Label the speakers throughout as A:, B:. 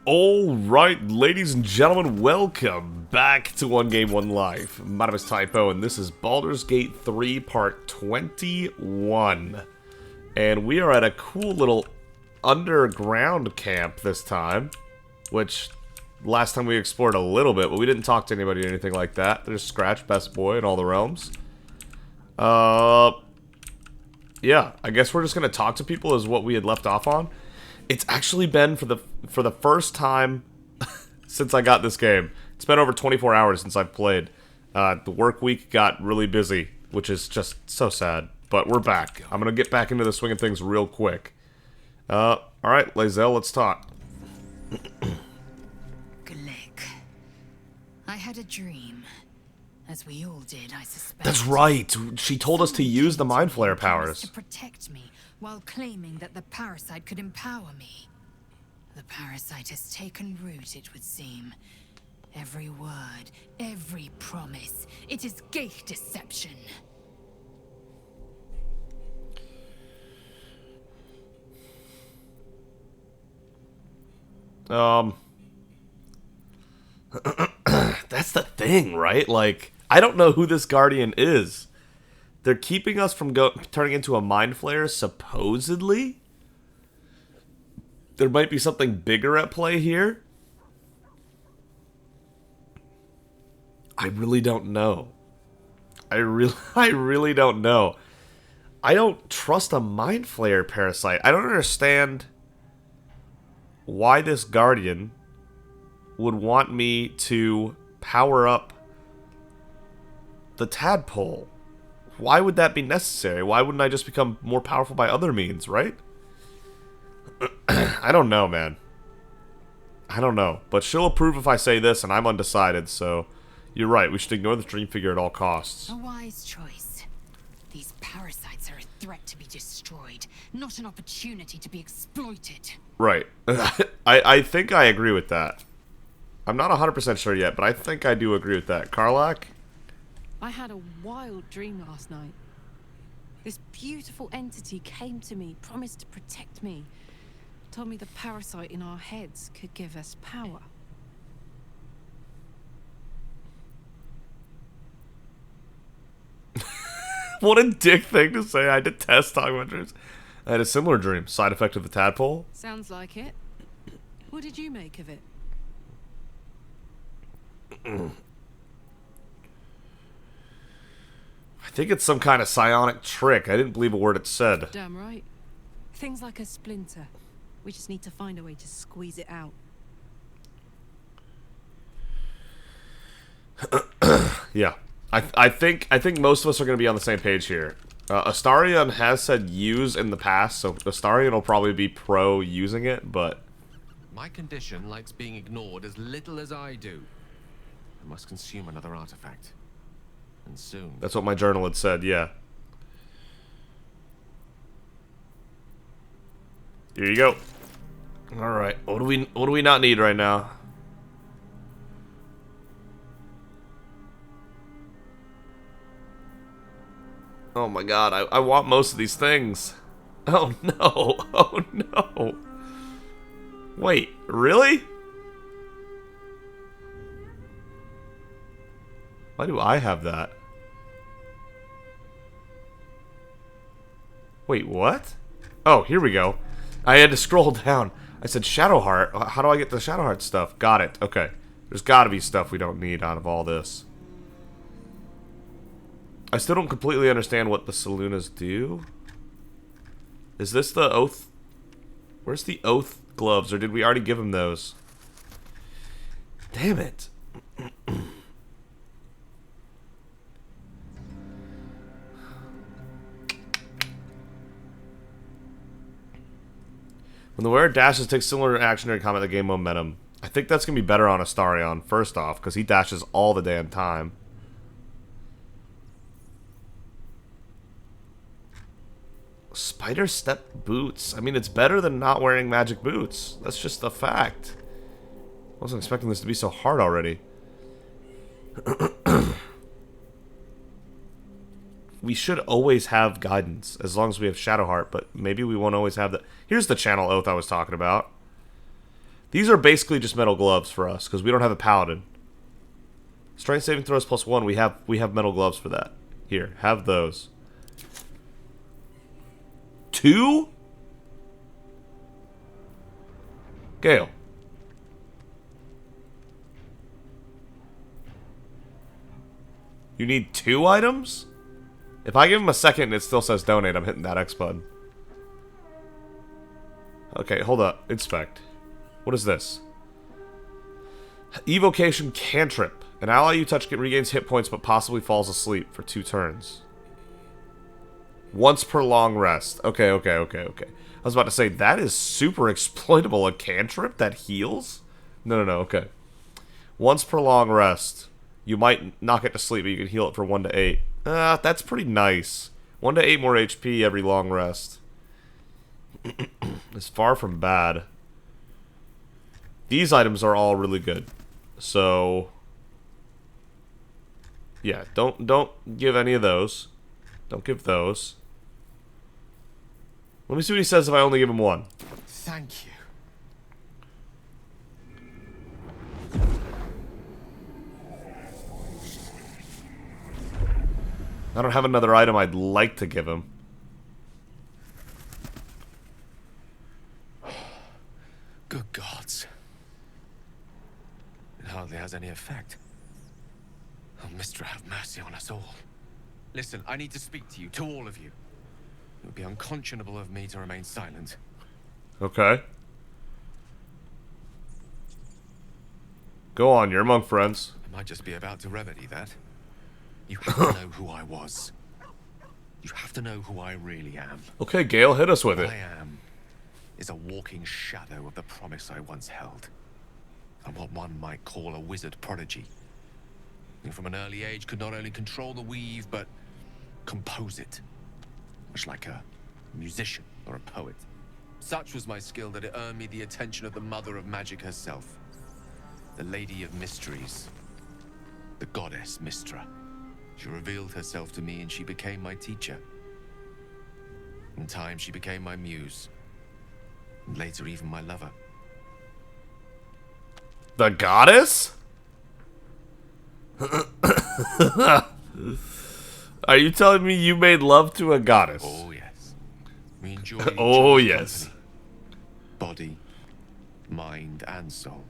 A: Alright, ladies and gentlemen, welcome back to 1Game1Life. My name is Typo, and this is Baldur's Gate 3 Part 21. And we are at a cool little underground camp this time, which last time we explored a little bit, but we didn't talk to anybody or anything like that. There's Scratch, best boy in all the realms. Yeah, I guess we're just gonna talk to people as what we had left off on. It's actually been for the first time since I got this game. It's been over 24 hours since I've played. The work week got really busy, which is just so sad. But we're back. I'm gonna get back into the swing of things real quick. Alright, Lae'zel, let's talk.
B: Glick. I had a dream. As we all did, I suspect.
A: That's right. She told us to use the Mind Flare powers.
B: To protect me, while claiming that the parasite could empower me. The parasite has taken root, it would seem. Every word, every promise, it is gate deception.
A: That's the thing, right? Like, I don't know who this Guardian is. They're keeping us from turning into a Mind Flayer, supposedly? There might be something bigger at play here? I really don't know. I really don't know. I don't trust a Mind Flayer parasite. I don't understand why this Guardian would want me to power up the tadpole. Why would that be necessary? Why wouldn't I just become more powerful by other means, right? I don't know, man. I don't know. But she'll approve if I say this, and I'm undecided, so you're right. We should ignore the dream figure at all costs.
B: A wise choice. These parasites are a threat to be destroyed, not an opportunity to be exploited.
A: Right. I think I agree with that. I'm not 100% sure yet, but I think I do agree with that. Karlach?
C: I had a wild dream last night. This beautiful entity came to me, promised to protect me, told me the parasite in our heads could give us power.
A: What a dick thing to say. I detest talking about dreams. I had a similar dream. Side effect of the tadpole?
C: Sounds like it. What did you make of it?
A: I think it's some kind of psionic trick. I didn't believe a word it said.
C: Damn right. Things like a splinter. We just need to find a way to squeeze it out.
A: Yeah. I think most of us are going to be on the same page here. Astarion has said use in the past, so Astarion will probably be pro using it, but...
D: My condition likes being ignored as little as I do. I must consume another artifact. And soon.
A: That's what my journal had said, yeah. Here you go. Alright, what do we not need right now? Oh my god, I want most of these things. Oh no, oh no. Wait, really? Why do I have that? Wait, what? Oh, here we go. I had to scroll down. I said Shadowheart. How do I get the Shadowheart stuff? Got it. Okay. There's gotta be stuff we don't need out of all this. I still don't completely understand what the Salunas do. Is this the Oath? Where's the Oath gloves? Or did we already give him those? Damn it. When the wearer dashes, takes similar action during combat to gain momentum. I think that's going to be better on Astarion, first off, because he dashes all the damn time. Spider step boots. I mean, it's better than not wearing magic boots. That's just a fact. I wasn't expecting this to be so hard already. We should always have guidance, as long as we have Shadowheart, but maybe we won't always have that. Here's the channel oath I was talking about. These are basically just metal gloves for us, because we don't have a paladin. Strength saving throws +1. We have metal gloves for that. Here, have those. 2? Gale. You need 2 items? If I give him a second and it still says donate, I'm hitting that X button. Okay, hold up. Inspect. What is this? Evocation cantrip. An ally you touch regains hit points but possibly falls asleep for 2 turns. Once per long rest. Okay. I was about to say, that is super exploitable. A cantrip that heals? No, okay. Once per long rest. You might not get to sleep, but you can heal it for 1 to 8. That's pretty nice. 1 to 8 more HP every long rest. It's far from bad. These items are all really good. So... yeah, don't give any of those. Don't give those. Let me see what he says if I only give him 1.
D: Thank you.
A: I don't have another item I'd like to give him.
D: Good gods. It hardly has any effect. Oh, Mistra, have mercy on us all. Listen, I need to speak to you, to all of you. It would be unconscionable of me to remain silent.
A: Okay. Go on, you're among friends.
D: I might just be about to remedy that. You have to know who I was. You have to know who I really am.
A: Okay, Gale, hit us with it.
D: What I am is a walking shadow of the promise I once held. I'm what one might call a wizard prodigy. Who from an early age could not only control the weave, but compose it. Much like a musician or a poet. Such was my skill that it earned me the attention of the mother of magic herself. The Lady of Mysteries. The goddess Mistra. She revealed herself to me and she became my teacher. In time, she became my muse. And later, even my lover.
A: The goddess? Are you telling me you made love to a goddess?
D: Oh, yes. We enjoyed each
A: Oh,
D: other's
A: yes.
D: company. Body, mind, and soul.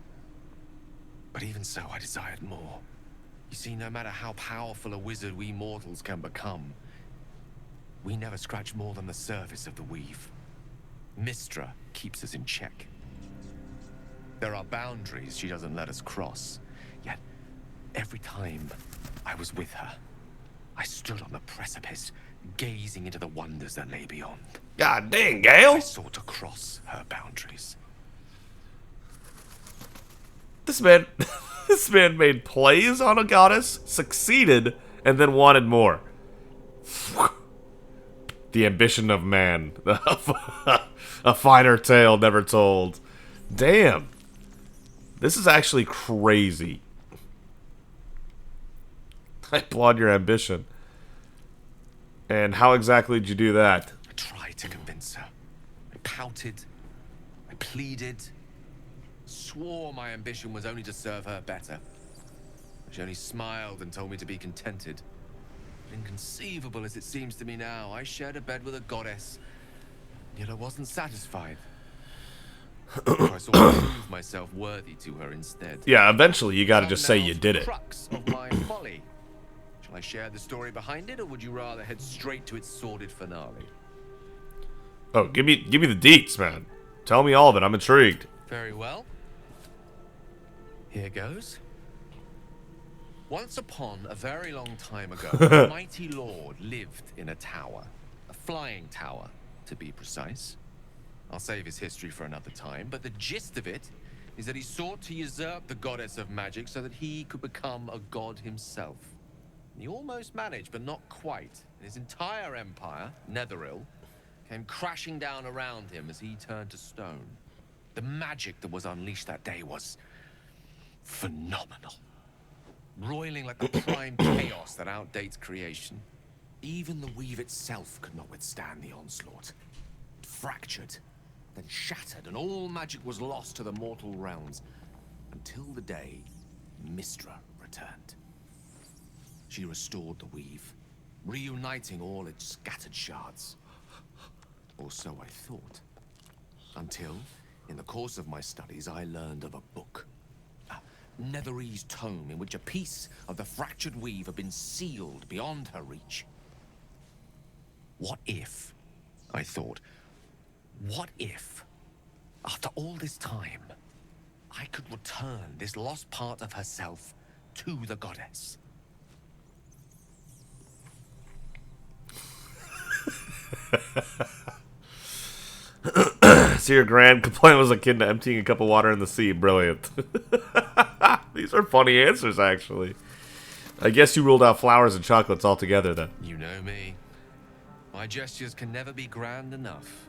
D: But even so, I desired more. You see, no matter how powerful a wizard we mortals can become, we never scratch more than the surface of the weave. Mistra keeps us in check. There are boundaries she doesn't let us cross. Yet, every time I was with her, I stood on the precipice, gazing into the wonders that lay beyond.
A: God dang,
D: I
A: Gale!
D: sought to cross her boundaries.
A: This man, this man made plays on a goddess, succeeded, and then wanted more. The ambition of man. A finer tale never told. Damn. This is actually crazy. I applaud your ambition. And how exactly did you do that?
D: I tried to convince her. I pouted. I pleaded. Swore my ambition was only to serve her better. She only smiled and told me to be contented. Inconceivable as it seems to me now, I shared a bed with a goddess, yet I wasn't satisfied. I sought to prove myself worthy to her instead.
A: Yeah, eventually you gotta
D: Come
A: just say
D: now
A: you
D: to
A: did
D: the
A: it.
D: crux of my folly. Shall I share the story behind it, or would you rather head straight to its sordid finale?
A: Oh, give me the deets, man. Tell me all of it. I'm intrigued.
D: Very well. Here goes. Once upon a very long time ago, a mighty lord lived in a tower. A flying tower, to be precise. I'll save his history for another time, but the gist of it is that he sought to usurp the goddess of magic so that he could become a god himself. He almost managed, but not quite. His entire empire, Netheril, came crashing down around him as he turned to stone. The magic that was unleashed that day was phenomenal. Roiling like the prime chaos that outdates creation. Even the weave itself could not withstand the onslaught. It fractured, then shattered, and all magic was lost to the mortal realms. Until the day Mistra returned. She restored the weave, reuniting all its scattered shards. Or so I thought. Until, in the course of my studies, I learned of a book. A Netherese tome in which a piece of the fractured weave had been sealed beyond her reach. What if, I thought, what if, after all this time, I could return this lost part of herself to the goddess?
A: So your grand complaint was akin to emptying a cup of water in the sea. Brilliant. These are funny answers, actually. I guess you ruled out flowers and chocolates altogether, then.
D: You know me. My gestures can never be grand enough.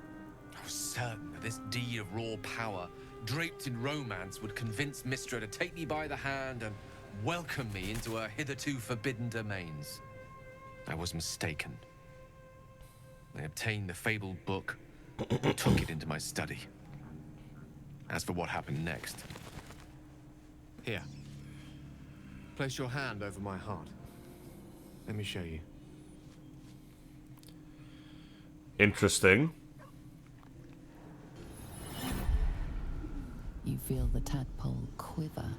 D: I was certain that this deed of raw power, draped in romance, would convince Mistra to take me by the hand and welcome me into her hitherto forbidden domains. I was mistaken. I obtained the fabled book and took it into my study. As for what happened next... Here. Place your hand over my heart. Let me show you.
A: Interesting.
E: You feel the tadpole quiver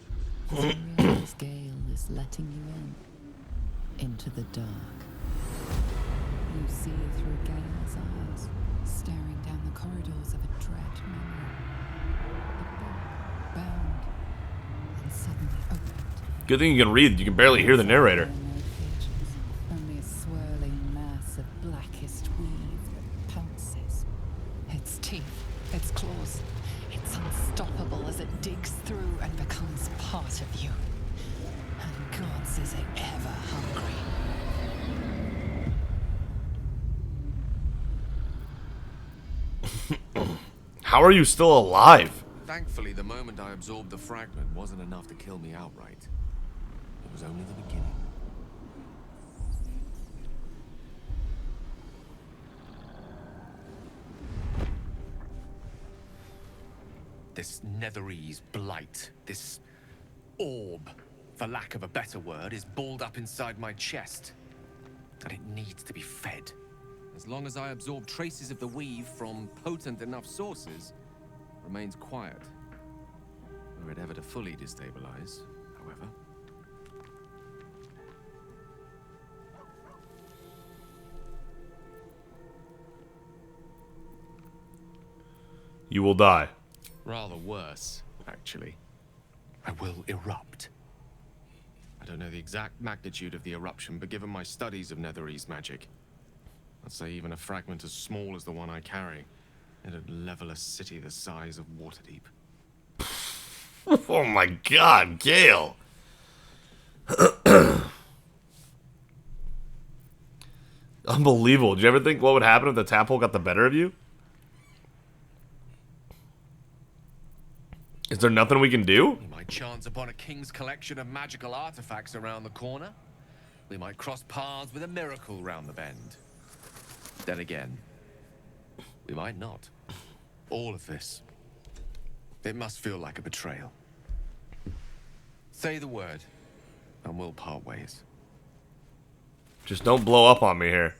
E: as you realize Gale is letting you into the dark. You see through Gale's eyes, staring down the corridors of a dread memory. The book bound and suddenly opened.
A: Good thing you can read. You can barely hear the narrator.
E: There are no pages, only a swirling mass of blackest weave that pounces. Its teeth, its claws, it's unstoppable as it digs through and becomes part of you. And gods, is it ever hungry.
A: How are you still alive?
D: Thankfully, the moment I absorbed the fragment wasn't enough to kill me outright. It was only the beginning. This Netherese blight, this orb, for lack of a better word, is balled up inside my chest. And it needs to be fed. As long as I absorb traces of the weave from potent enough sources, it remains quiet. Were it ever to fully destabilize, however.
A: You will die.
D: Rather worse, actually. I will erupt. I don't know the exact magnitude of the eruption, but given my studies of Netherese magic, I'd say even a fragment as small as the one I carry, it'd level a city the size of Waterdeep.
A: Oh my god, Gale. Unbelievable. Did you ever think what would happen if the tadpole got the better of you? Is there nothing we can do?
D: We might chance upon a king's collection of magical artifacts around the corner. We might cross paths with a miracle round the bend. Then again, we might not. All of this, it must feel like a betrayal. Say the word, and we'll part ways.
A: Just don't blow up on me here.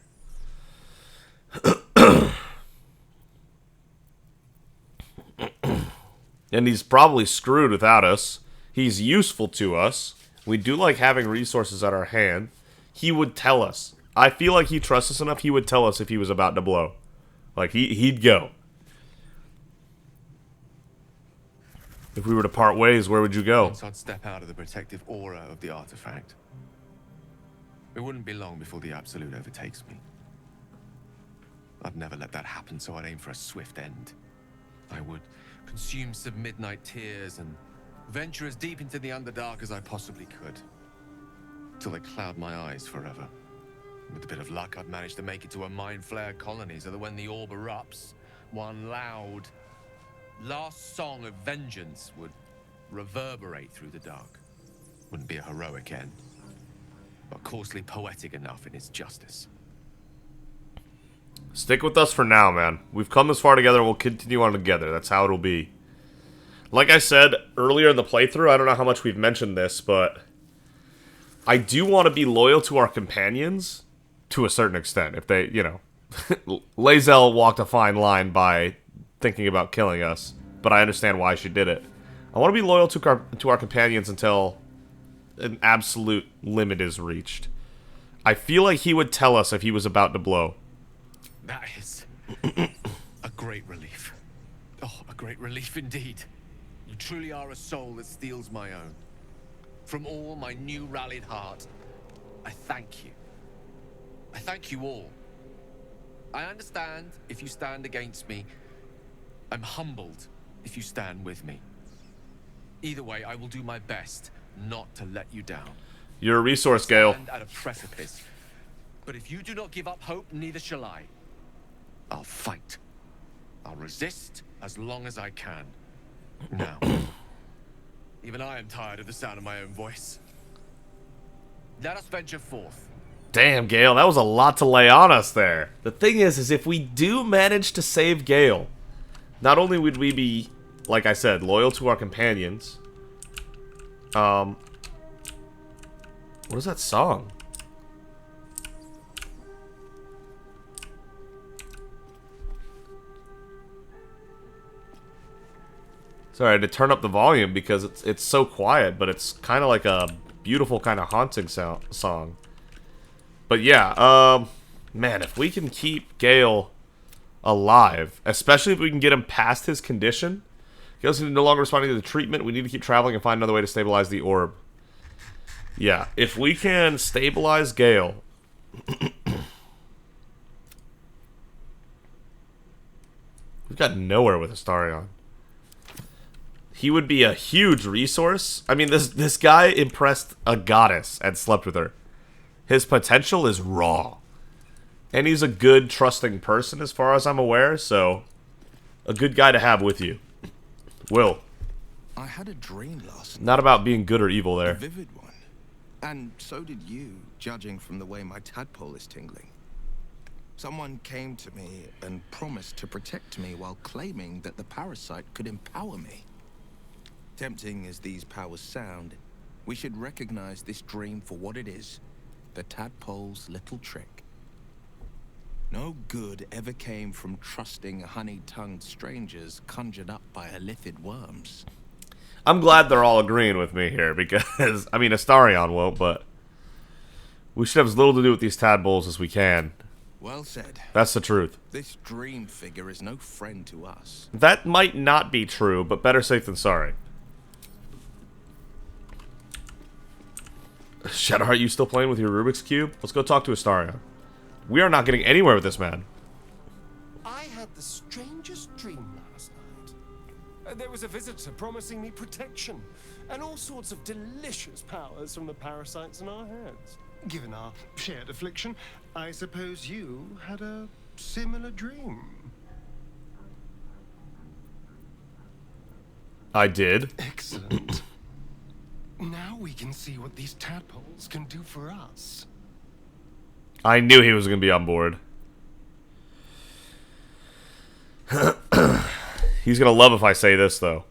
A: And he's probably screwed without us. He's useful to us. We do like having resources at our hand. He would tell us. I feel like he trusts us enough, he would tell us if he was about to blow. Like, he'd go. If we were to part ways, where would you go?
D: Once I'd step out of the protective aura of the artifact, it wouldn't be long before the Absolute overtakes me. I'd never let that happen, so I'd aim for a swift end. I would consume some midnight tears and venture as deep into the Underdark as I possibly could, till they cloud my eyes forever. With a bit of luck, I'd manage to make it to a mind flare colony so that when the orb erupts, one loud, last song of vengeance would reverberate through the dark. Wouldn't be a heroic end, but coarsely poetic enough in its justice.
A: Stick with us for now, man. We've come this far together and we'll continue on together. That's how it'll be. Like I said earlier in the playthrough, I don't know how much we've mentioned this, but I do want to be loyal to our companions to a certain extent. If they, you know, Lae'zel walked a fine line by thinking about killing us, but I understand why she did it. I want to be loyal to our companions until an absolute limit is reached. I feel like he would tell us if he was about to blow.
D: That is a great relief. Oh, a great relief indeed. You truly are a soul that steals my own. From all my new rallied heart, I thank you. I thank you all. I understand if you stand against me. I'm humbled if you stand with me. Either way, I will do my best not to let you down.
A: You're a resource, Gale.
D: Stand at a precipice. But if you do not give up hope, neither shall I. I'll fight. I'll resist as long as I can. Now, even I am tired of the sound of my own voice. Let us venture forth.
A: Damn, Gale, that was a lot to lay on us there. The thing is if we do manage to save Gale, not only would we be, like I said, loyal to our companions. What is that song? Sorry, I had to turn up the volume because it's so quiet, but it's kind of like a beautiful kind of haunting song. But yeah, man, if we can keep Gale alive, especially if we can get him past his condition, Gale's no longer responding to the treatment, we need to keep traveling and find another way to stabilize the orb. Yeah, if we can stabilize Gale... We've got nowhere with Astarion. He would be a huge resource. I mean, this guy impressed a goddess and slept with her. His potential is raw. And he's a good, trusting person as far as I'm aware, so... A good guy to have with you. Will.
F: I had a dream last night.
A: Not about being good or evil there.
F: A vivid one. And so did you, judging from the way my tadpole is tingling. Someone came to me and promised to protect me while claiming that the parasite could empower me. Tempting as these powers sound, we should recognize this dream for what it is. The tadpole's little trick. No good ever came from trusting honey-tongued strangers conjured up by Illithid worms.
A: I'm glad they're all agreeing with me here, because, I mean, Astarion won't, but we should have as little to do with these tadpoles as we can.
F: Well said.
A: That's the truth.
F: This dream figure is no friend to us.
A: That might not be true, but better safe than sorry. Shadowheart, you still playing with your Rubik's Cube? Let's go talk to Astarion. We are not getting anywhere with this man.
G: I had the strangest dream last night. There was a visitor promising me protection and all sorts of delicious powers from the parasites in our heads. Given our shared affliction, I suppose you had a similar dream.
A: I did.
G: Excellent. Now we can see what these tadpoles can do for us.
A: I knew he was going to be on board. He's going to love if I say this, though.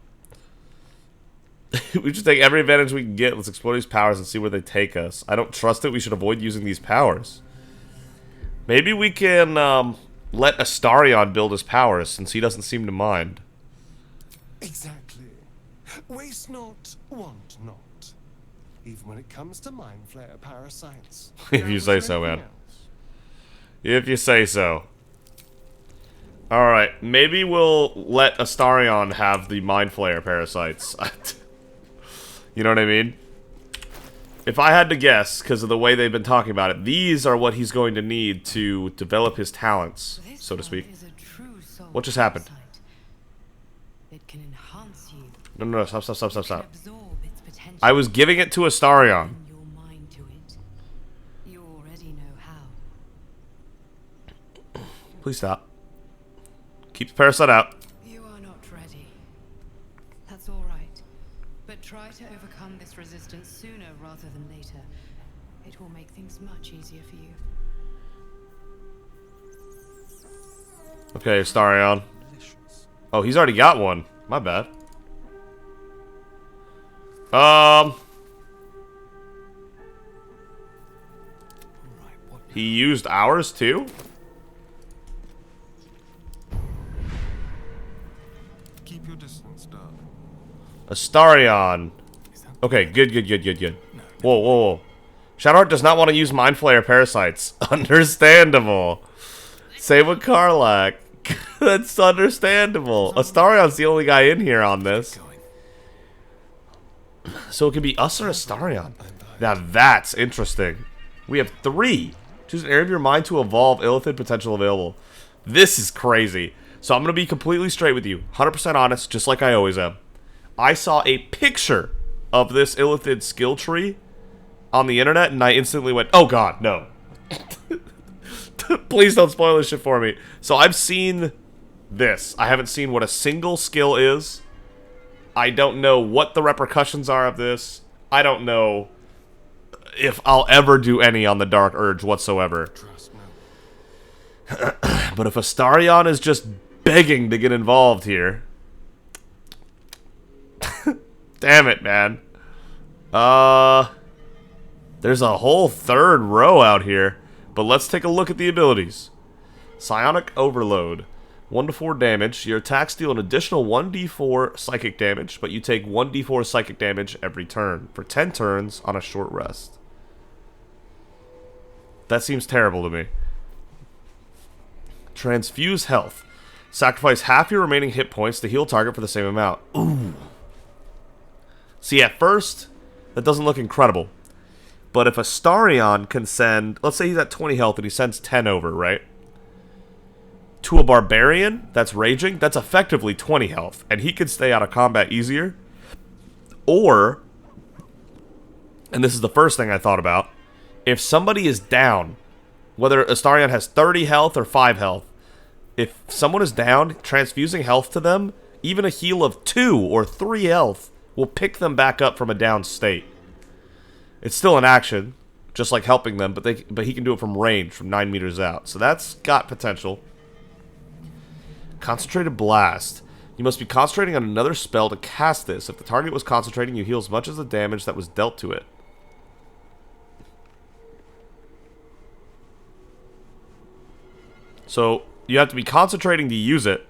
A: We should take every advantage we can get. Let's explore these powers and see where they take us. I don't trust it. We should avoid using these powers. Maybe we can let Astarion build his powers, since he doesn't seem to mind.
G: Exactly. Waste not, want not. Even when it comes to mind flayer parasites.
A: If you say so, man. If you say so. Alright, maybe we'll let Astarion have the Mind Flayer parasites. You know what I mean? If I had to guess, because of the way they've been talking about it, these are what he's going to need to develop his talents, so to speak. What just happened?
B: It can enhance you.
A: No, stop.
B: Absorb its potential.
A: I was giving it to Astarion.
B: Your mind to it. You already know how.
A: Please stop. Keep the parasite out.
B: You are not ready. That's all right. But try to overcome this resistance sooner rather than later. It will make things much easier for you.
A: Okay, Starion. Oh, he's already got one. My bad. He used ours too?
G: Keep your distance, darling.
A: Astarion. Okay, good. Whoa, whoa, whoa. Shadowheart does not want to use Mind Flayer parasites. Understandable. Same with Karlach. That's understandable. Astarion's the only guy in here on this. So it can be us or Astarion. Now that's interesting. We have 3. Choose an area of your mind to evolve Illithid potential available. This is crazy. So I'm going to be completely straight with you. 100% honest, just like I always am. I saw a picture of this Illithid skill tree on the internet, and I instantly went, oh god, no. Please don't spoil this shit for me. So I've seen this. I haven't seen what a single skill is. I don't know what the repercussions are of this. I don't know if I'll ever do any on the Dark Urge whatsoever. But if Astarion is just begging to get involved here... Damn it, man. There's a whole 3rd row out here. But let's take a look at the abilities. Psionic Overload. 1 to 4 damage. Your attacks deal an additional 1d4 psychic damage, but you take 1d4 psychic damage every turn, for 10 turns on a short rest. That seems terrible to me. Transfuse Health. Sacrifice half your remaining hit points to heal target for the same amount. Ooh. See, at first, that doesn't look incredible. But if Astarion can send... Let's say he's at 20 health and he sends 10 over, right? To a Barbarian that's raging, that's effectively 20 health. And he can stay out of combat easier. Or... And this is the first thing I thought about. If somebody is down, whether Astarion has 30 health or 5 health, if someone is down, transfusing health to them, even a heal of 2 or 3 health will pick them back up from a down state. It's still an action, just like helping them, but he can do it from range, from 9 meters out. So that's got potential. Concentrated Blast. You must be concentrating on another spell to cast this. If the target was concentrating, you heal as much as the damage that was dealt to it. So, you have to be concentrating to use it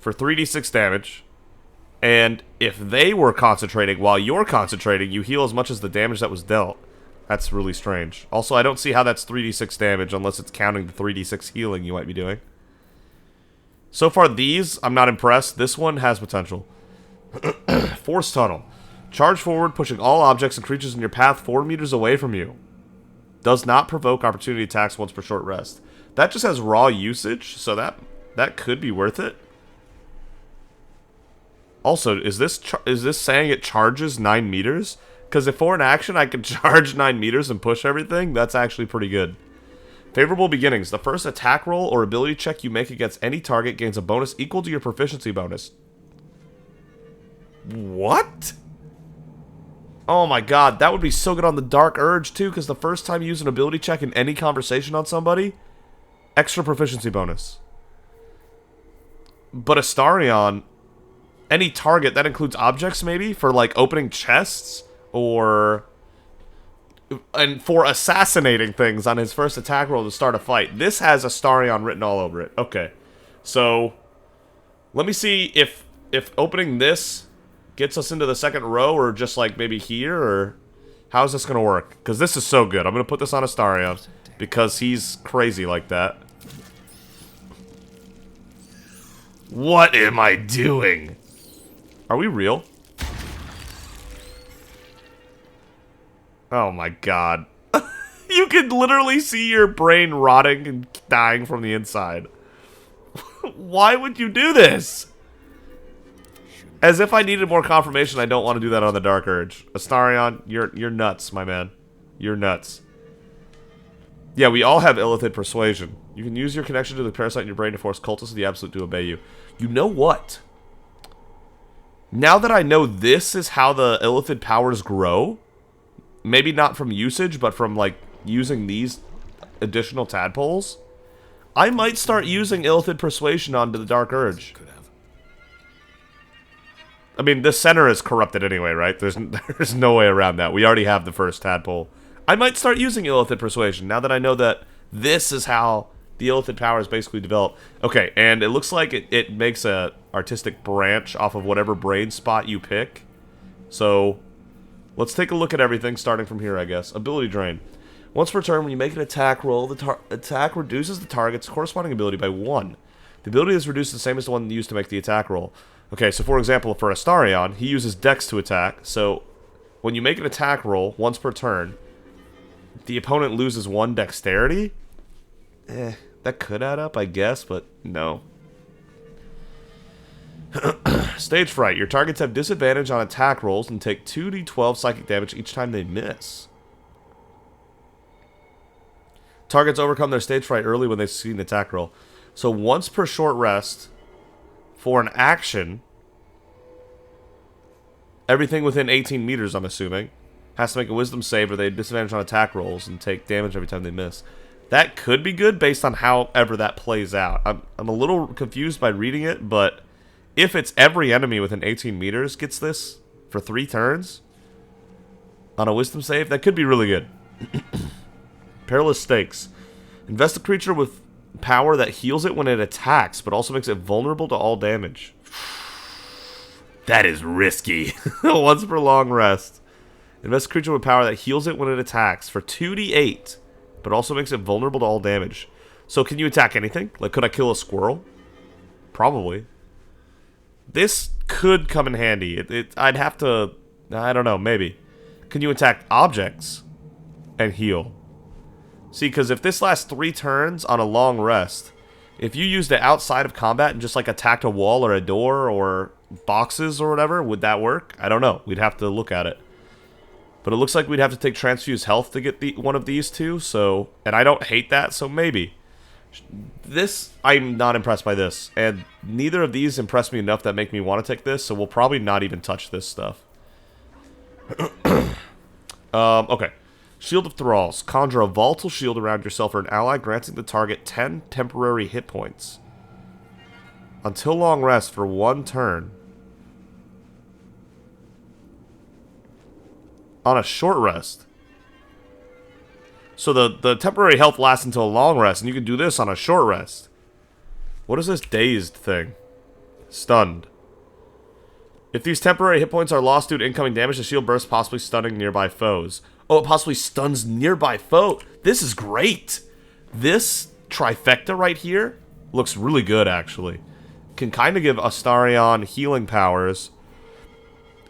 A: for 3d6 damage. And if they were concentrating while you're concentrating, you heal as much as the damage that was dealt. That's really strange. Also, I don't see how that's 3d6 damage unless it's counting the 3d6 healing you might be doing. So far, these, I'm not impressed. This one has potential. Force Tunnel. Charge forward, pushing all objects and creatures in your path 4 meters away from you. Does not provoke opportunity attacks once per short rest. That just has raw usage, so that could be worth it. Also, is this saying it charges 9 meters? Because if for an action I can charge 9 meters and push everything, that's actually pretty good. Favorable Beginnings. The first attack roll or ability check you make against any target gains a bonus equal to your proficiency bonus. What? Oh my god, that would be so good on the Dark Urge too, because the first time you use an ability check in any conversation on somebody, extra proficiency bonus. But Astarion, any target, that includes objects maybe, for like opening chests, or... and for assassinating things on his first attack roll to start a fight. This has Astarion written all over it. Okay. So, let me see if opening this gets us into the second row, or just like maybe here, or how's this going to work? Because this is so good. I'm going to put this on Astarion, because he's crazy like that. What am I doing? Are we real? Oh my god. You can literally see your brain rotting and dying from the inside. Why would you do this? As if I needed more confirmation, I don't want to do that on the Dark Urge. Astarion, you're nuts, my man. You're nuts. Yeah, we all have Illithid Persuasion. You can use your connection to the parasite in your brain to force cultists of the Absolute to obey you. You know what? Now that I know this is how the Illithid powers grow, maybe not from usage, but from, like, using these additional tadpoles, I might start using Illithid Persuasion onto the Dark Urge.
F: Could have.
A: I mean, the center is corrupted anyway, right? There's no way around that. We already have the first tadpole. I might start using Illithid Persuasion now that I know that this is how the Illithid powers basically develop. Okay, and it looks like it makes a artistic branch off of whatever brain spot you pick. So, let's take a look at everything starting from here, I guess. Ability Drain. Once per turn, when you make an attack roll, the attack reduces the target's corresponding ability by 1. The ability is reduced the same as the one used to make the attack roll. Okay, so for example, for Astarion, he uses Dex to attack, so when you make an attack roll once per turn, the opponent loses 1 Dexterity? That could add up, I guess, but no. Stage Fright. Your targets have disadvantage on attack rolls and take 2d12 psychic damage each time they miss. Targets overcome their stage fright early when they succeed an attack roll. So once per short rest, for an action, everything within 18 meters, I'm assuming, has to make a wisdom save or they have disadvantage on attack rolls and take damage every time they miss. That could be good based on however that plays out. I'm a little confused by reading it, but if it's every enemy within 18 meters gets this for 3 turns on a wisdom save, that could be really good. Perilous Stakes. Invest a creature with power that heals it when it attacks, but also makes it vulnerable to all damage. That is risky. Once per long rest. Invest a creature with power that heals it when it attacks for 2d8, but also makes it vulnerable to all damage. So can you attack anything? Like, could I kill a squirrel? Probably. This could come in handy. I'd have to... I don't know, maybe. Can you attack objects and heal? See, because if this lasts 3 turns on a long rest, if you used it outside of combat and just, like, attacked a wall or a door or boxes or whatever, would that work? I don't know. We'd have to look at it. But it looks like we'd have to take Transfuse Health to get one of these two, so... And I don't hate that, so maybe. This, I'm not impressed by this. And neither of these impress me enough that make me want to take this, so we'll probably not even touch this stuff. Okay. Shield of Thralls. Conjure a volatile shield around yourself or an ally, granting the target 10 temporary hit points. Until long rest for 1 turn. On a short rest. So the temporary health lasts until a long rest, and you can do this on a short rest. What is this dazed thing? Stunned. If these temporary hit points are lost due to incoming damage, the shield bursts, possibly stunning nearby foes. Oh, it possibly stuns nearby foe. This is great. This trifecta right here looks really good, actually. Can kind of give Astarion healing powers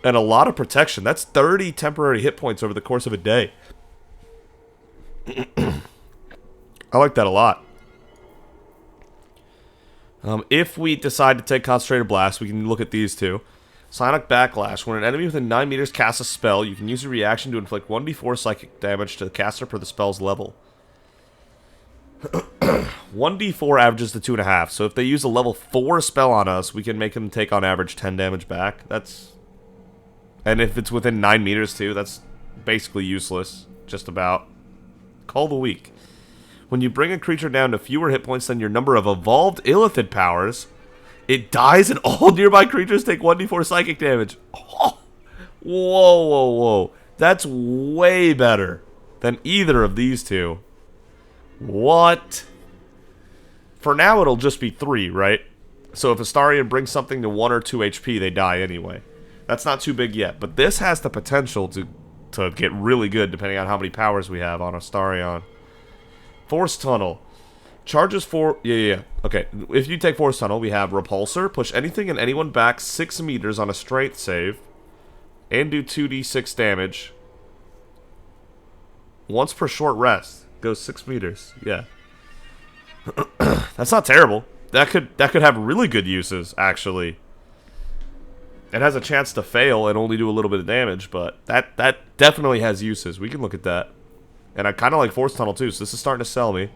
A: and a lot of protection. That's 30 temporary hit points over the course of a day. I like that a lot. If we decide to take Concentrated Blast, we can look at these two. Psionic Backlash. When an enemy within 9 meters casts a spell, you can use a reaction to inflict 1d4 psychic damage to the caster per the spell's level. 1d4 averages to 2.5, so if they use a level 4 spell on us, we can make them take on average 10 damage back. That's... And if it's within 9 meters too, that's basically useless. Just about. Call the week. When you bring a creature down to fewer hit points than your number of evolved Illithid powers, it dies and all nearby creatures take 1d4 psychic damage. Oh, whoa, whoa, whoa. That's way better than either of these two. What? For now, it'll just be 3, right? So if Astarion brings something to 1 or 2 HP, they die anyway. That's not too big yet, but this has the potential to get really good depending on how many powers we have on Astarion. Force Tunnel. Charges for... Yeah. Okay, if you take Force Tunnel, we have Repulsor. Push anything and anyone back 6 meters on a strength save. And do 2d6 damage. Once per short rest. Goes 6 meters. Yeah. That's not terrible. That could have really good uses, actually. It has a chance to fail and only do a little bit of damage, but that definitely has uses. We can look at that. And I kind of like Force Tunnel too, so this is starting to sell me.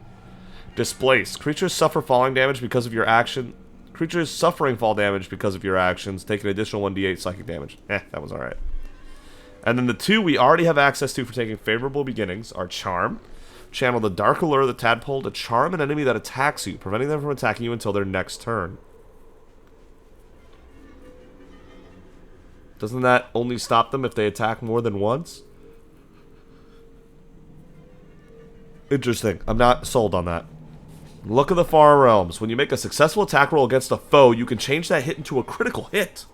A: Displaced. Creatures suffer falling damage because of your action. Creatures suffering fall damage because of your actions take an additional 1d8 psychic damage. That was alright. And then the two we already have access to for taking favorable beginnings are Charm. Channel the Dark Allure of the Tadpole to charm an enemy that attacks you, preventing them from attacking you until their next turn. Doesn't that only stop them if they attack more than once? Interesting. I'm not sold on that. Look of the Far Realms. When you make a successful attack roll against a foe, you can change that hit into a critical hit.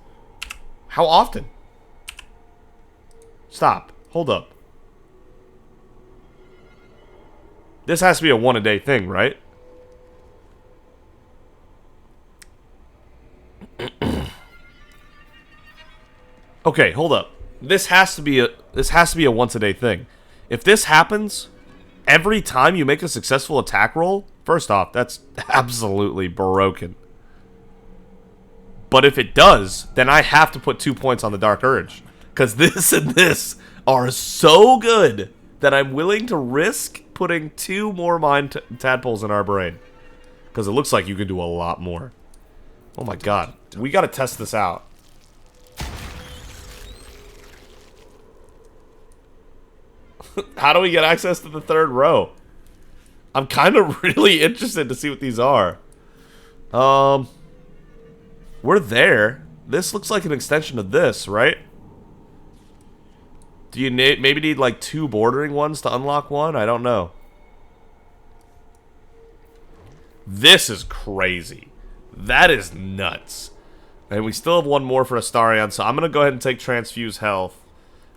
A: How often? Stop. Hold up. This has to be a one-a-day thing, right? Okay, hold up. This has to be a once-a-day thing. If this happens every time you make a successful attack roll, first off, that's absolutely broken. But if it does, then I have to put 2 points on the Dark Urge. Because this and this are so good that I'm willing to risk putting 2 more mind tadpoles in our brain. Because it looks like you can do a lot more. Oh my god. We gotta test this out. How do we get access to the third row? I'm kind of really interested to see what these are. We're there. This looks like an extension of this, right? Do you maybe need like 2 bordering ones to unlock one? I don't know. This is crazy. That is nuts. And we still have one more for Astarion, so I'm going to go ahead and take Transfuse Health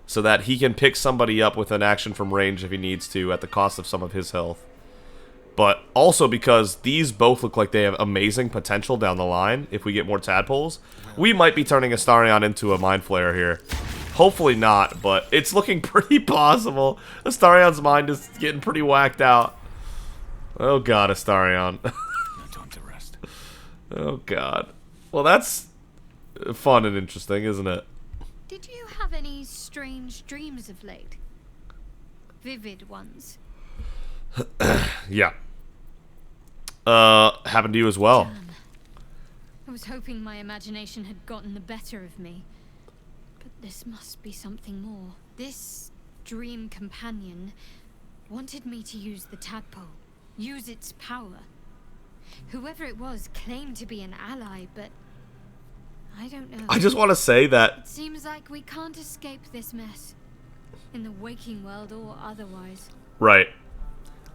A: so that he can pick somebody up with an action from range if he needs to at the cost of some of his health. But also because these both look like they have amazing potential down the line if we get more tadpoles. We might be turning Astarion into a Mind Flayer here. Hopefully not, but it's looking pretty possible. Astarion's mind is getting pretty whacked out. Oh god, Astarion.
F: No time to rest.
A: Oh god. Well, that's fun and interesting, isn't it?
H: Did you have any strange dreams of late? Vivid ones?
A: Yeah. Happened to you as well.
H: Damn. I was hoping my imagination had gotten the better of me. But this must be something more. This dream companion wanted me to use the tadpole. Use its power. Whoever it was claimed to be an ally, but I don't know.
A: I just want to say that
H: It seems like we can't escape this mess. In the waking world or otherwise.
A: right.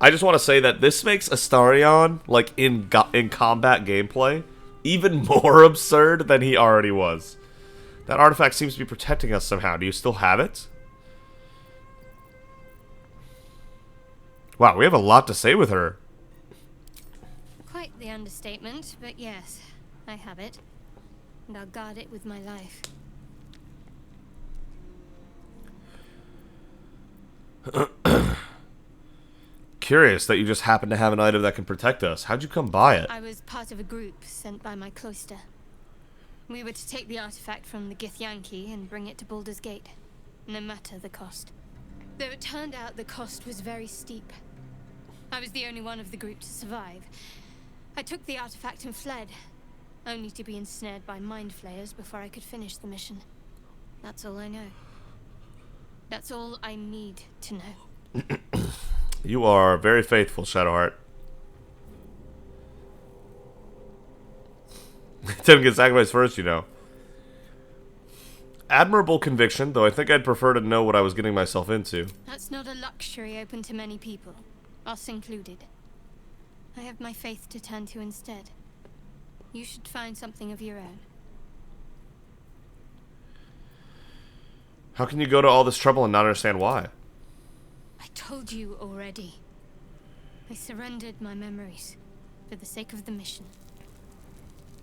A: I just want to say that this makes Astarion, like, in combat gameplay, even more absurd than he already was. That artifact seems to be protecting us somehow. Do you still have it? Wow, we have a lot to say with her.
H: Quite the understatement, but yes, I have it. And I'll guard it with my life.
A: Curious that you just happen to have an item that can protect us. How'd you come by it?
H: I was part of a group sent by my cloister. We were to take the artifact from the Githyanki and bring it to Baldur's Gate, no matter the cost. Though it turned out the cost was very steep. I was the only one of the group to survive. I took the artifact and fled, only to be ensnared by mind flayers before I could finish the mission. That's all I know. That's all I need to know.
A: You are very faithful, Shadowheart. Tim gets sacrificed first, you know. Admirable conviction, though I think I'd prefer to know what I was getting myself into.
H: That's not a luxury open to many people, us included. I have my faith to turn to instead. You should find something of your own.
A: How can you go to all this trouble and not understand why?
H: I told you already. I surrendered my memories for the sake of the mission.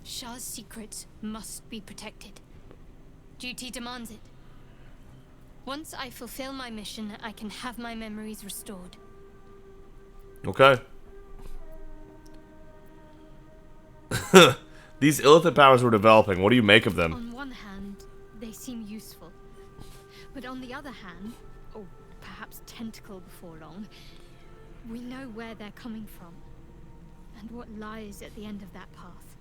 H: Shah's secrets must be protected. Duty demands it. Once I fulfill my mission, I can have my memories restored.
A: Okay. These Illithid powers we're developing, what do you make of them?
H: On one hand, they seem useful. But on the other hand, or perhaps tentacle before long, we know where they're coming from. And what lies at the end of that path.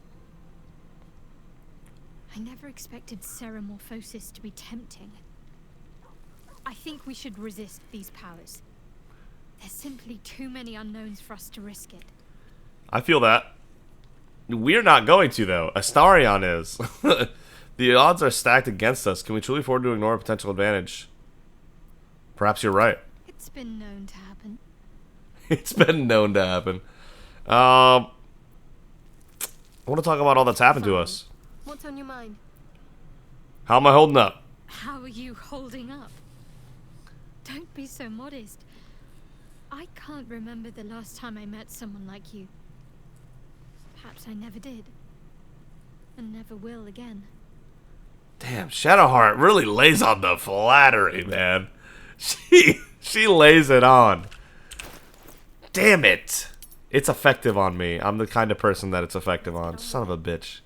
H: I never expected Ceramorphosis to be tempting. I think we should resist these powers. There's simply too many unknowns for us to risk it.
A: I feel that. We're not going to, though. Astarion is. The odds are stacked against us. Can we truly afford to ignore a potential advantage? Perhaps you're right.
H: It's been known to happen.
A: It's been known to happen. I want to talk about all that's happened to us.
H: What's on your mind?
A: How am I holding up?
H: How are you holding up? Don't be so modest. I can't remember the last time I met someone like you. Perhaps I never did. And never will again.
A: Damn, Shadowheart really lays on the flattery, man. She lays it on. Damn it. It's effective on me. I'm the kind of person that it's effective on. Son of a bitch.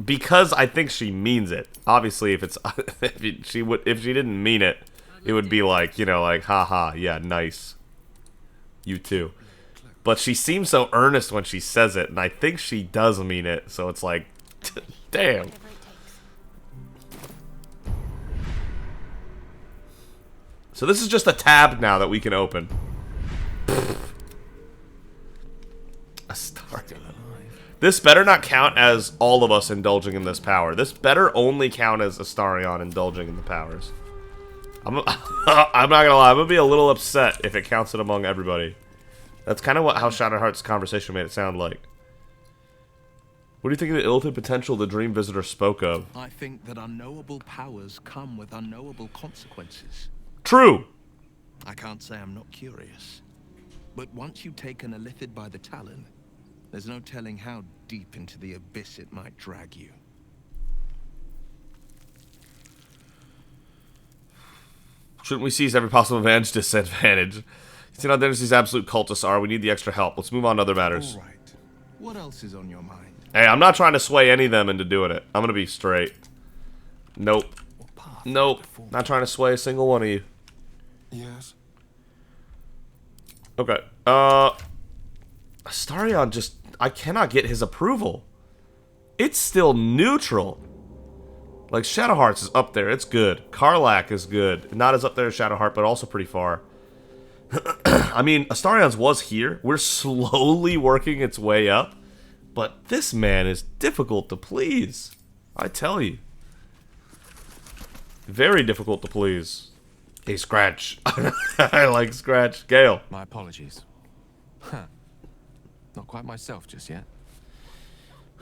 A: Because I think she means it. Obviously, if it's if she didn't mean it, it would be like, you know, like, haha, yeah, nice. You too. But she seems so earnest when she says it, and I think she does mean it, so it's like, damn. So this is just a tab now that we can open. A star. This better not count as all of us indulging in this power. This better only count as Astarion indulging in the powers. I'm not gonna lie, I'm gonna be a little upset if it counts it among everybody. That's kind of how Shadowheart's conversation made it sound like. What do you think of the Illithid potential the Dream Visitor spoke of?
F: I think that unknowable powers come with unknowable consequences.
A: True!
F: I can't say I'm not curious. But once you take an Illithid by the talon, there's no telling how deep into the abyss it might drag you.
A: Shouldn't we seize every possible advantage, disadvantage? You see how dangerous these absolute cultists are. We need the extra help. Let's move on to other matters.
F: All right. What else is on your mind?
A: Hey, I'm not trying to sway any of them into doing it. I'm gonna be straight. Nope. Nope. Not trying to sway a single one of you.
G: Yes.
A: Okay. Astarion just... I cannot get his approval. It's still neutral. Like, Shadowheart's is up there. It's good. Karlach is good. Not as up there as Shadowheart, but also pretty far. I mean, Astarion's was here. We're slowly working its way up. But this man is difficult to please. I tell you. Very difficult to please. Hey, Scratch. I like Scratch. Gale.
D: My apologies. Huh. Not quite myself just yet.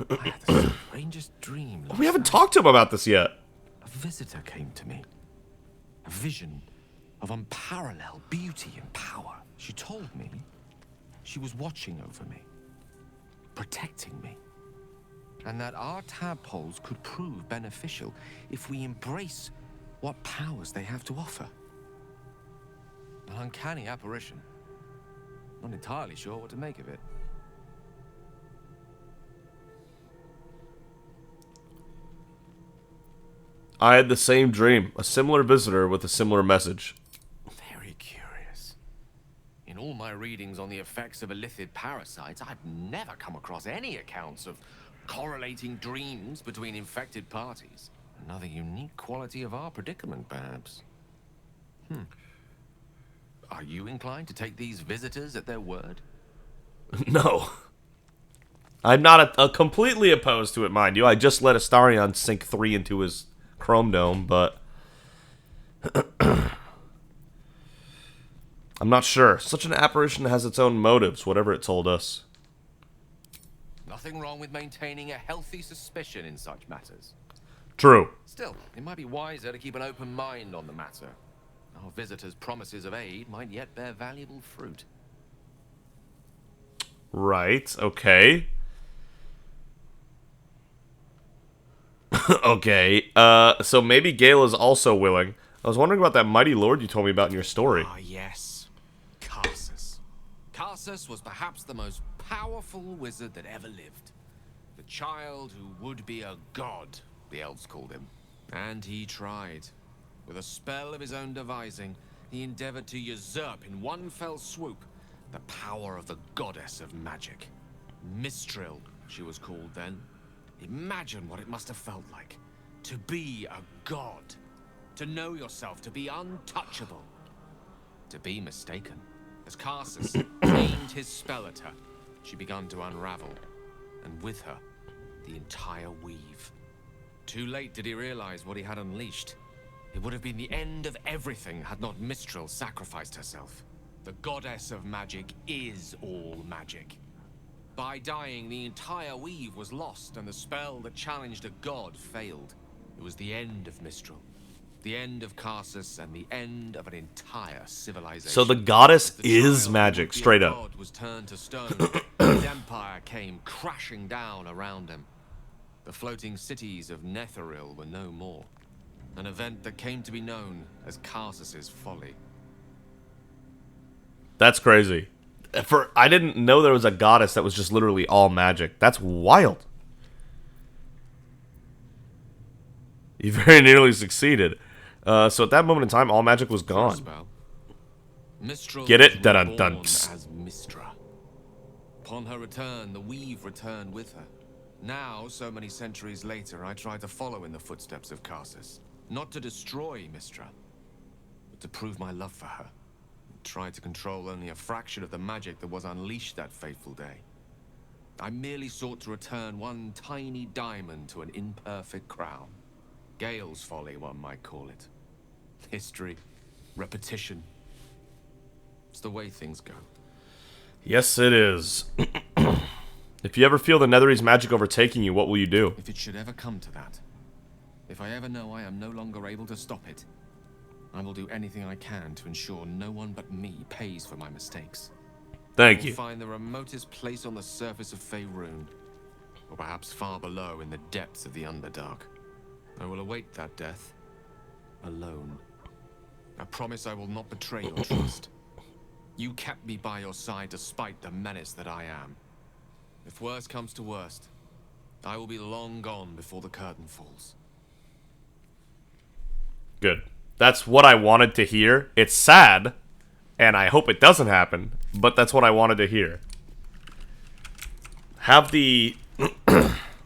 D: I had the strangest dream.
A: We haven't talked to him about this yet.
D: A visitor came to me. A vision of unparalleled beauty and power. She told me she was watching over me, protecting me, and that our tadpoles could prove beneficial if we embrace what powers they have to offer. An uncanny apparition. Not entirely sure what to make of it.
A: I had the same dream. A similar visitor with a similar message.
D: Very curious. In all my readings on the effects of Illithid parasites, I've never come across any accounts of correlating dreams between infected parties. Another unique quality of our predicament, perhaps. Are you inclined to take these visitors at their word?
A: No. I'm not completely opposed to it, mind you. I just let Astarion sink 3 into his Chrome Dome, but... I'm not sure. Such an apparition has its own motives, whatever it told us.
D: Nothing wrong with maintaining a healthy suspicion in such matters.
A: True.
D: Still, it might be wiser to keep an open mind on the matter. Our visitors' promises of aid might yet bear valuable fruit.
A: Right, okay. Okay, so maybe Gale is also willing. I was wondering about that mighty lord you told me about in your story.
D: Ah, yes. Karsus. Karsus was perhaps the most powerful wizard that ever lived. The child who would be a god, the elves called him. And he tried. With a spell of his own devising, he endeavored to usurp in one fell swoop the power of the goddess of magic. Mistral, she was called then. Imagine what it must have felt like to be a god. To know yourself, to be untouchable. To be mistaken. As Karsus aimed his spell at her, she began to unravel. And with her, the entire weave. Too late did he realize what he had unleashed. It would have been the end of everything had not Mistral sacrificed herself. The goddess of magic is all magic. By dying, the entire weave was lost, and the spell that challenged a god failed. It was the end of Mistral. The end of Karsus and the end of an entire civilization.
A: So the goddess is magic, straight up.
D: God was turned to stone. His empire came crashing down around him. The floating cities of Netheril were no more. An event that came to be known as Karsus's folly.
A: That's crazy. I didn't know there was a goddess that was just literally all magic. That's wild. You very nearly succeeded. So at that moment in time, all magic was gone. Get it? Dun-dun-dun.
D: As Mistra. Upon her return, the weave returned with her. Now, so many centuries later, I try to follow in the footsteps of Karsus. Not to destroy Mistra, but to prove my love for her. Try to control only a fraction of the magic that was unleashed that fateful day. I merely sought to return one tiny diamond to an imperfect crown. Gale's folly, one might call it. History, repetition. It's the way things go.
A: Yes, it is. If you ever feel the Netherese magic overtaking you, what will you do?
D: If it should ever come to that, if I ever know I am no longer able to stop it, I will do anything I can to ensure no one but me pays for my mistakes.
A: Thank you.
D: Find the remotest place on the surface of Faerun, or perhaps far below in the depths of the Underdark. I will await that death, alone. I promise I will not betray your trust. You kept me by your side despite the menace that I am. If worst comes to worst, I will be long gone before the curtain falls.
A: Good. That's what I wanted to hear. It's sad, and I hope it doesn't happen, but that's what I wanted to hear. Have the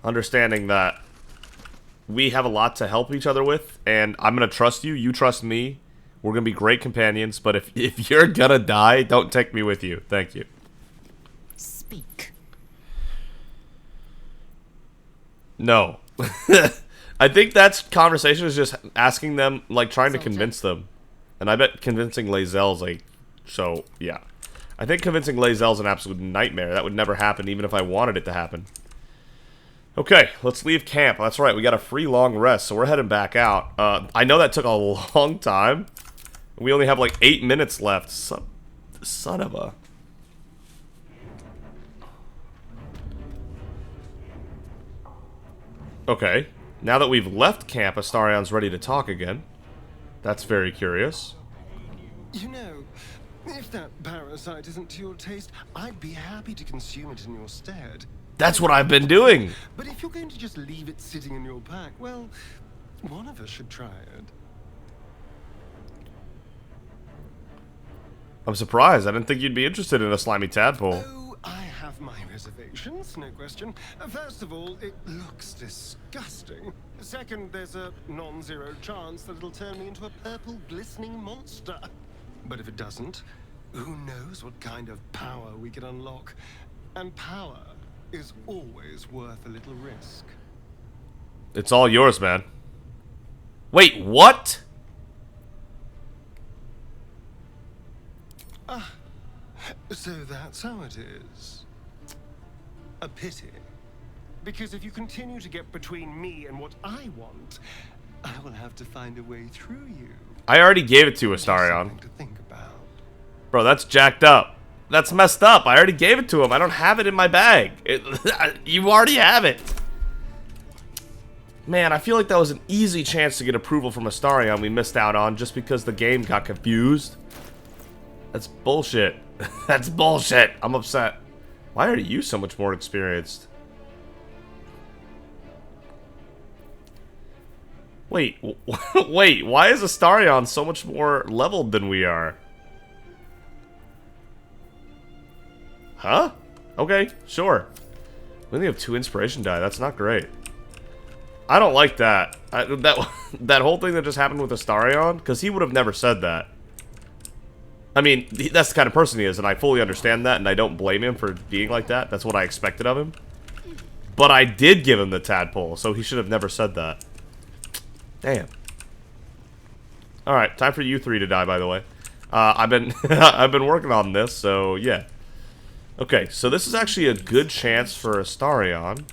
A: understanding that we have a lot to help each other with, and I'm going to trust you, you trust me. We're going to be great companions, but if you're going to die, don't take me with you. Thank you.
B: Speak.
A: No. I think that's conversation is just asking them, like, trying to convince them. And I bet convincing Lae'zel's, like, so, yeah. I think convincing Lae'zel's an absolute nightmare. That would never happen, even if I wanted it to happen. Okay, let's leave camp. That's right, we got a free long rest, so we're heading back out. I know that took a long time. We only have, like, 8 minutes left. Son of a... Okay. Now that we've left camp, Astarion's ready to talk again. That's very curious.
G: You know, if that parasite isn't to your taste, I'd be happy to consume it in your stead.
A: That's what I've been doing!
G: But if you're going to just leave it sitting in your pack, well, one of us should try it.
A: I'm surprised. I didn't think you'd be interested in a slimy tadpole.
G: Oh, I have my reservations, no question. First of all, it looks disgusting. Second, there's a non-zero chance that it'll turn me into a purple glistening monster. But if it doesn't, who knows what kind of power we can unlock. And power is always worth a little risk.
A: It's all yours, man. Wait, what?
G: Ah, so that's how it is. A pity. Because if you continue to get between me and what I want, I will have to find a way through you.
A: I already gave it to Astarion.
G: Something to think about.
A: Bro, that's jacked up. That's messed up. I already gave it to him. I don't have it in my bag. You already have it. Man, I feel like that was an easy chance to get approval from Astarion we missed out on just because the game got confused. That's bullshit. That's bullshit. I'm upset. Why are you so much more experienced? Wait, wait, why is Astarion so much more leveled than we are? Huh? Okay, sure. We only have 2 inspiration die. That's not great. I don't like that. That whole thing that just happened with Astarion, because he would have never said that. I mean, that's the kind of person he is, and I fully understand that, and I don't blame him for being like that. That's what I expected of him. But I did give him the tadpole, so he should have never said that. Damn. Alright, time for you three to die, by the way. I've been I've been working on this, so yeah. Okay, so this is actually a good chance for Astarion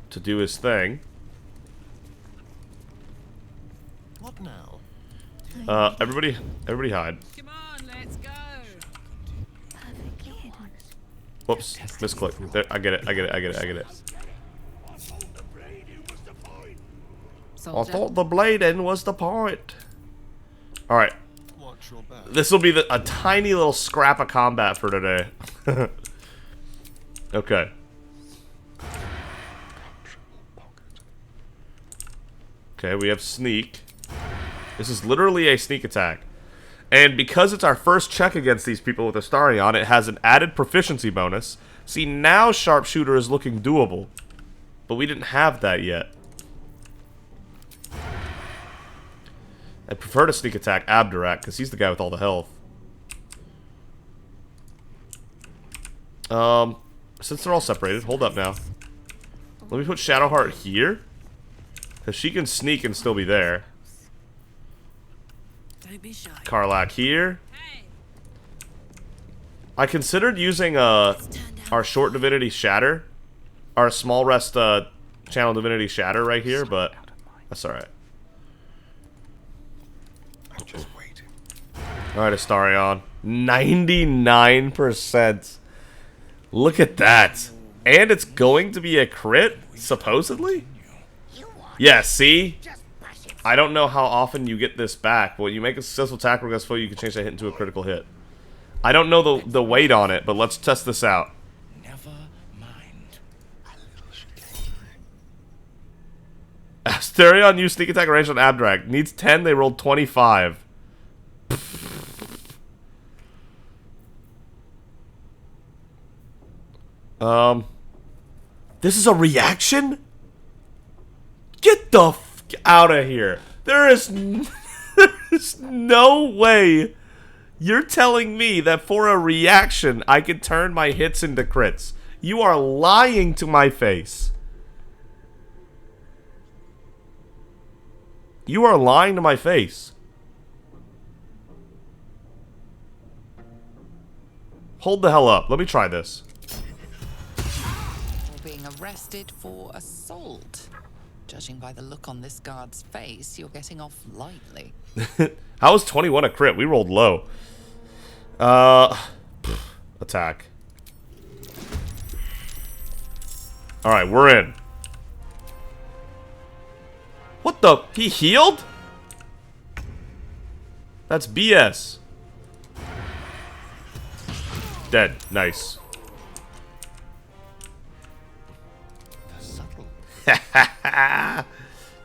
A: to do his thing.
G: What now?
A: Everybody hide.
C: Come on, let's go.
A: Whoops, misclick. There, I get it. I thought the blading was the point. Alright. This will be a tiny little scrap of combat for today. Okay. Okay, we have sneak. This is literally a sneak attack. And because it's our first check against these people with Astarion, it has an added proficiency bonus. See, now sharpshooter is looking doable. But we didn't have that yet. I prefer to sneak attack Abdurak, because he's the guy with all the health. Since they're all separated, hold up now. Let me put Shadowheart here. Because she can sneak and still be there.
C: Don't be shy.
A: Karlach here. I considered using our short divinity shatter. Our small rest channel divinity shatter right here, but that's alright.
F: Just wait.
A: Alright, Astarion. 99%. Look at that. And it's going to be a crit, supposedly? Yeah, see? I don't know how often you get this back, but when you make a successful attack against foe, you can change that hit into a critical hit. I don't know the weight on it, but let's test this out.
F: Never mind.
A: Astarion used sneak attack range on Abdurak. Needs 10, they rolled 25. This is a reaction? Get the f out of here. There is no way you're telling me that for a reaction I can turn my hits into crits. You are lying to my face. You are lying to my face. Hold the hell up. Let me try this.
E: You're being arrested for assault. Judging by the look on this guard's face, you're getting off lightly.
A: How was 21 a crit? We rolled low. Attack. Alright, we're in. What the? He healed? That's BS. Dead. Nice.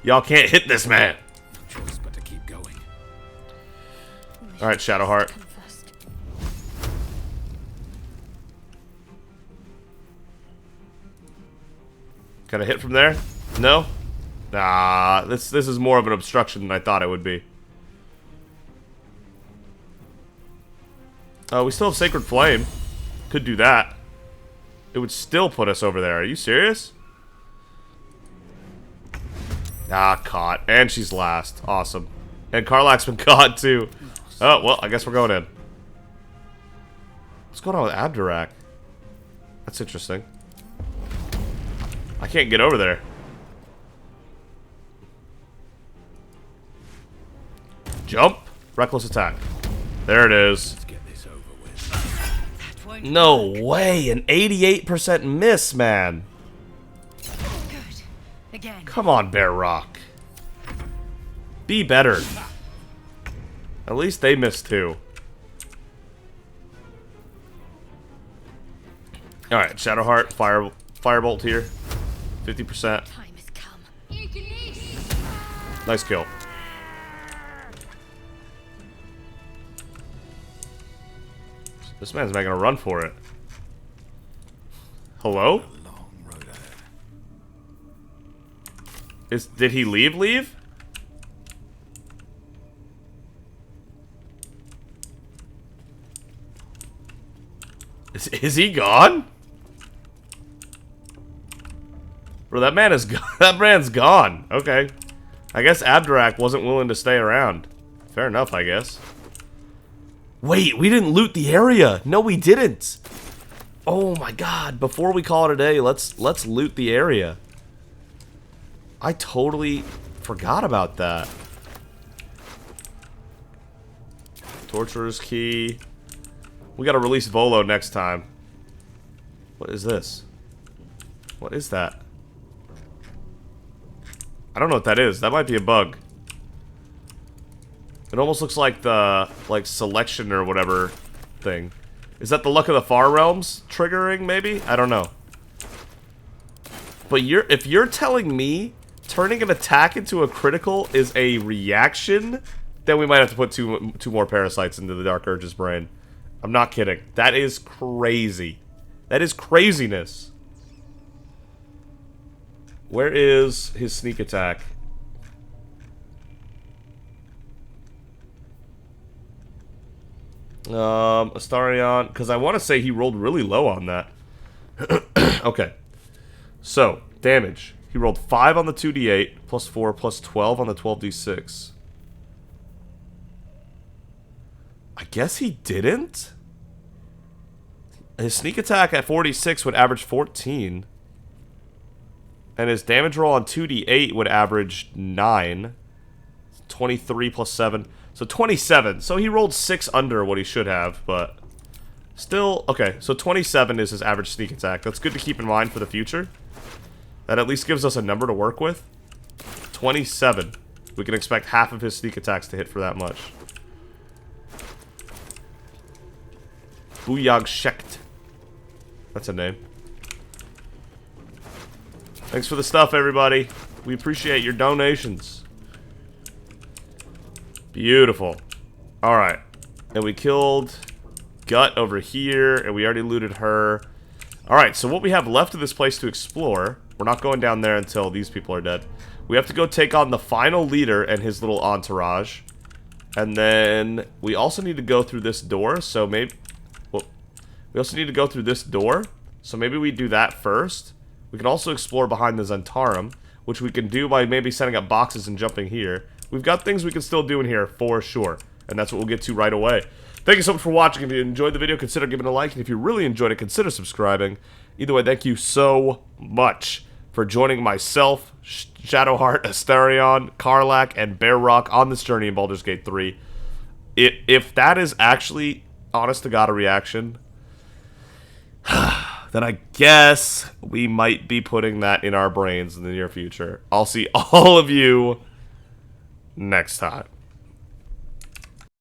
A: Y'all can't hit this man.
F: Choice but to keep going.
A: Alright, Shadowheart. Can I hit from there? No? Nah, this is more of an obstruction than I thought it would be. We still have Sacred Flame. Could do that. It would still put us over there. Are you serious? Ah, caught. And she's last. Awesome. And Karlach's been caught too. Oh, well, I guess we're going in. What's going on with Abdurak? That's interesting. I can't get over there. Jump. Reckless attack. There it is.
F: Let's get this over with.
A: No way. An 88% miss, man.
B: Good. Again.
A: Come on, Bear Rock. Be better. At least they missed too. Alright, Shadowheart, Firebolt here. 50%.
B: Time has come.
A: Nice kill. This man's making a run for it. Hello?
F: Long road ahead.
A: Did he leave? Is he gone? Bro, that man is that man's gone. Okay. I guess Abdurak wasn't willing to stay around. Fair enough, I guess. Wait, we didn't loot the area. No, we didn't. Oh my god, before we call it a day, let's loot the area. I totally forgot about that. Torturer's key. We gotta release Volo next time. What is this? What is that? I don't know what that is. That might be a bug. It almost looks like the selection or whatever thing. Is that the Luck of the Far Realms triggering, maybe? I don't know. But if you're telling me turning an attack into a critical is a reaction, then we might have to put two more parasites into the Dark Urge's brain. I'm not kidding. That is crazy. That is craziness. Where is his sneak attack? Astarion, because I want to say he rolled really low on that. Okay. So, damage. He rolled 5 on the 2d8, plus 4, plus 12 on the 12d6. I guess he didn't? His sneak attack at 46 would average 14. And his damage roll on 2d8 would average 9. 23 plus 7. So 27. So he rolled 6 under what he should have, but still, okay. So 27 is his average sneak attack. That's good to keep in mind for the future. That at least gives us a number to work with. 27. We can expect half of his sneak attacks to hit for that much. Buyag Shekt. That's a name. Thanks for the stuff, everybody. We appreciate your donations. Beautiful. Alright. And we killed Gut over here, and we already looted her. Alright, so what we have left of this place to explore, we're not going down there until these people are dead. We have to go take on the final leader and his little entourage. And then we also need to go through this door, so maybe... Well, we also need to go through this door, so maybe we do that first. We can also explore behind the Zentarum, which we can do by maybe setting up boxes and jumping here. We've got things we can still do in here for sure, and that's what we'll get to right away. Thank you so much for watching. If you enjoyed the video, consider giving it a like, and if you really enjoyed it, consider subscribing. Either way, thank you so much for joining myself, Shadowheart, Astarion, Karlach, and Bear Rock on this journey in Baldur's Gate 3. If that is actually, honest to God, a reaction, then I guess we might be putting that in our brains in the near future. I'll see all of you next time.